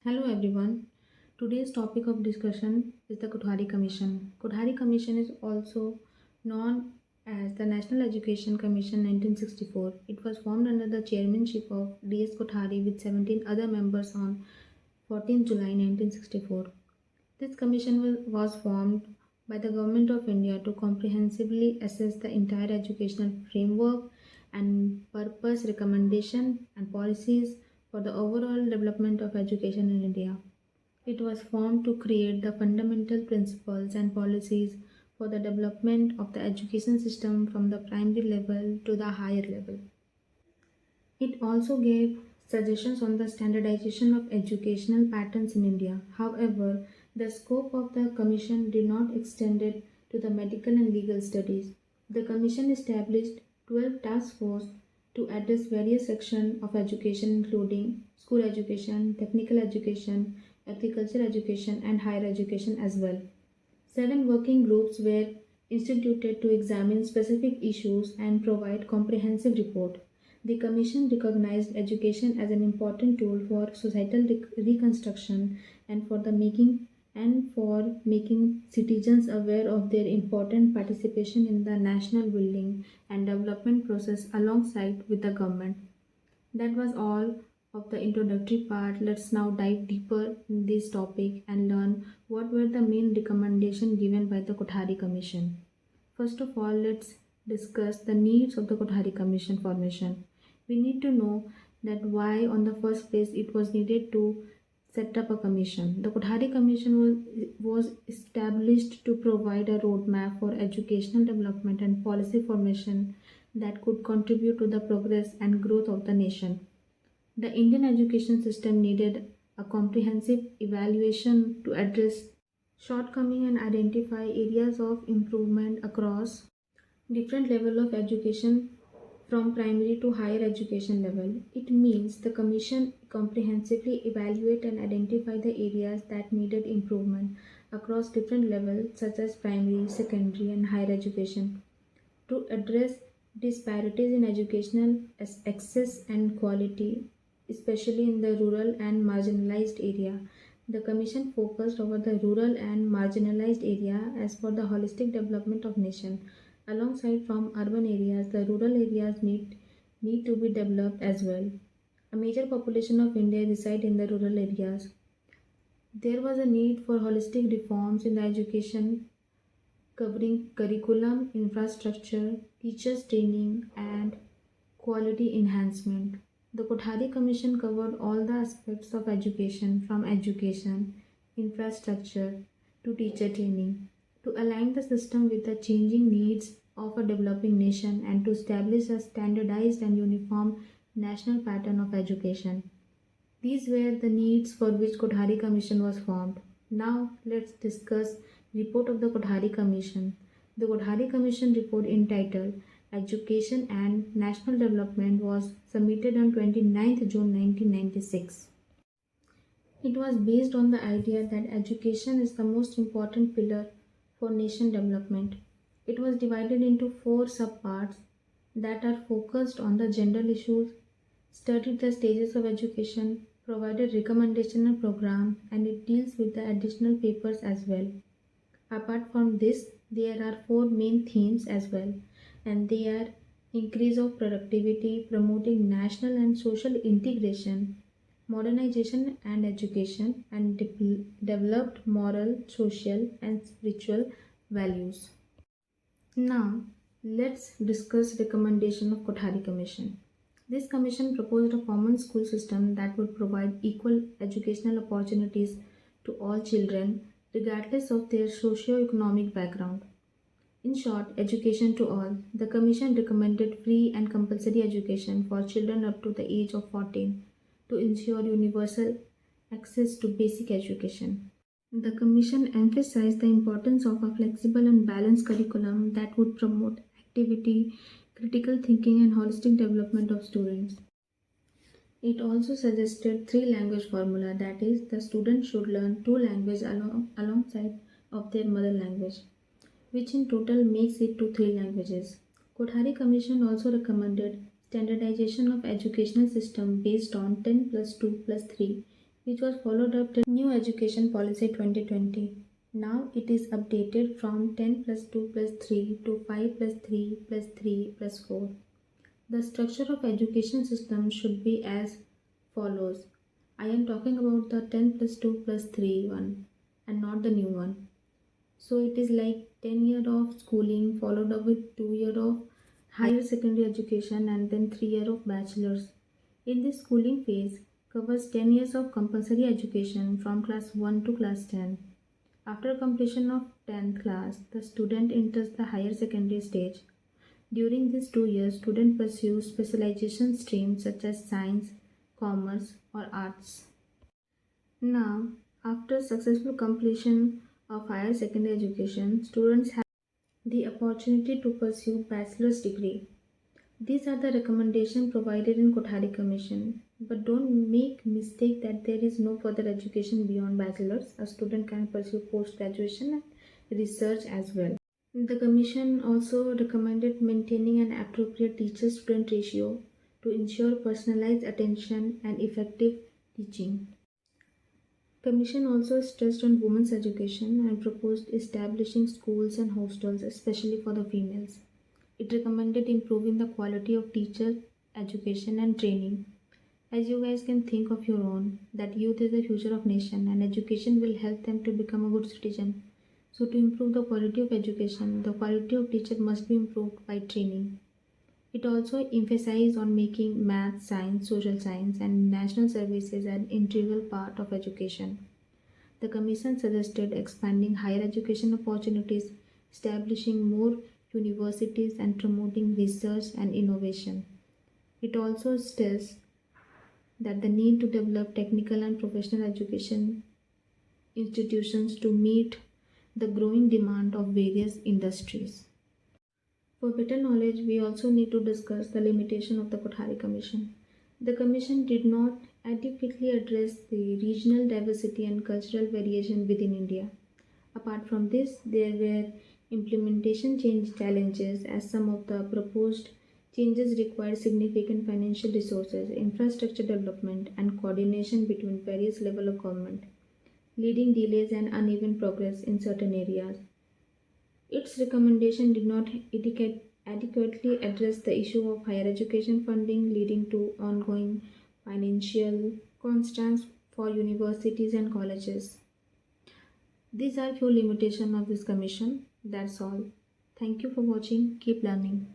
Hello everyone. Today's topic of discussion is the Kothari Commission. Kothari Commission is also known as the National Education Commission 1964. It was formed under the chairmanship of D.S. Kothari with 17 other members on 14 July 1964. This commission was formed by the Government of India to comprehensively assess the entire educational framework and purpose, recommendation, and policies for the overall development of education in India. It was formed to create the fundamental principles and policies for the development of the education system from the primary level to the higher level. It also gave suggestions on the standardization of educational patterns in India. However, the scope of the commission did not extend it to the medical and legal studies. The commission established 12 task forces to address various sections of education including school education, technical education, agriculture education and higher education as well. Seven working groups were instituted to examine specific issues and provide comprehensive report. The Commission recognized education as an important tool for societal reconstruction and for making citizens aware of their important participation in the national building and development process alongside with the government. That was all of the introductory part. Let's now dive deeper in this topic and learn what were the main recommendations given by the Kothari Commission. First of all, let's discuss the needs of the Kothari Commission formation. We need to know that why on the first place it was needed to set up a commission. The Kothari Commission was established to provide a roadmap for educational development and policy formation that could contribute to the progress and growth of the nation. The Indian education system needed a comprehensive evaluation to address shortcomings and identify areas of improvement across different level of education from primary to higher education level. It means the commission comprehensively evaluate and identify the areas that needed improvement across different levels such as primary, secondary and higher education to address disparities in educational access and quality, especially in the rural and marginalized area. The Commission focused over the rural and marginalized area as for the holistic development of nation. Alongside from urban areas, the rural areas need to be developed as well. A major population of India reside in the rural areas. There was a need for holistic reforms in the education covering curriculum, infrastructure, teachers training, and quality enhancement. The Kothari Commission covered all the aspects of education from education, infrastructure to teacher training to align the system with the changing needs of a developing nation and to establish a standardized and uniform national pattern of education. These were the needs for which Kothari Commission was formed. Now let's discuss report of the Kothari Commission. The Kothari Commission report entitled Education and National Development was submitted on 29th June 1996. It was based on the idea that education is the most important pillar for nation development. It was divided into four subparts that are focused on the general issues, studied the stages of education, provided recommendation program, and it deals with the additional papers as well. Apart from this, there are four main themes as well, and they are increase of productivity, promoting national and social integration, modernization and education, and developed moral, social, and spiritual values. Now, let's discuss recommendation of Kothari Commission. This commission proposed a common school system that would provide equal educational opportunities to all children regardless of their socio-economic background. In short, education to all. The commission recommended free and compulsory education for children up to the age of 14 to ensure universal access to basic education. The Commission emphasized the importance of a flexible and balanced curriculum that would promote activity, critical thinking, and holistic development of students. It also suggested three language formula, that is, the student should learn two languages alongside of their mother language, which in total makes it to three languages. Kothari Commission also recommended standardization of educational system based on 10 plus 2 plus 3 which was followed up the new education policy 2020. Now it is updated from 10 plus 2 plus 3 to 5 plus 3 plus 3 plus 4. The structure of education system should be as follows. I am talking about the 10 plus 2 plus 3 one and not the new one. So it is like 10 year of schooling followed up with 2 year of higher secondary education and then 3 year of bachelor's. In this schooling phase covers 10 years of compulsory education from class 1 to class 10. After completion of 10th class, the student enters the higher secondary stage. During these 2 years, student pursues specialization streams such as science, commerce, or arts. Now, after successful completion of higher secondary education, students have the opportunity to pursue bachelor's degree. These are the recommendations provided in Kothari Commission. But don't make mistake that there is no further education beyond bachelor's. A student can pursue post-graduation and research as well. The Commission also recommended maintaining an appropriate teacher-student ratio to ensure personalized attention and effective teaching. Commission also stressed on women's education and proposed establishing schools and hostels especially for the females. It recommended improving the quality of teacher education and training. As you guys can think of your own, that youth is the future of nation and education will help them to become a good citizen. So to improve the quality of education, the quality of teacher must be improved by training. It also emphasized on making math, science, social science, and national services an integral part of education. The Commission suggested expanding higher education opportunities, establishing more universities, and promoting research and innovation. It also stressed that the need to develop technical and professional education institutions to meet the growing demand of various industries. For better knowledge, we also need to discuss the limitation of the Kothari Commission. The Commission did not adequately address the regional diversity and cultural variation within India. Apart from this, there were implementation change challenges as some of the proposed changes require significant financial resources, infrastructure development, and coordination between various levels of government, leading delays and uneven progress in certain areas. Its recommendation did not adequately address the issue of higher education funding, leading to ongoing financial constraints for universities and colleges. These are few limitations of this commission. That's all. Thank you for watching. Keep learning.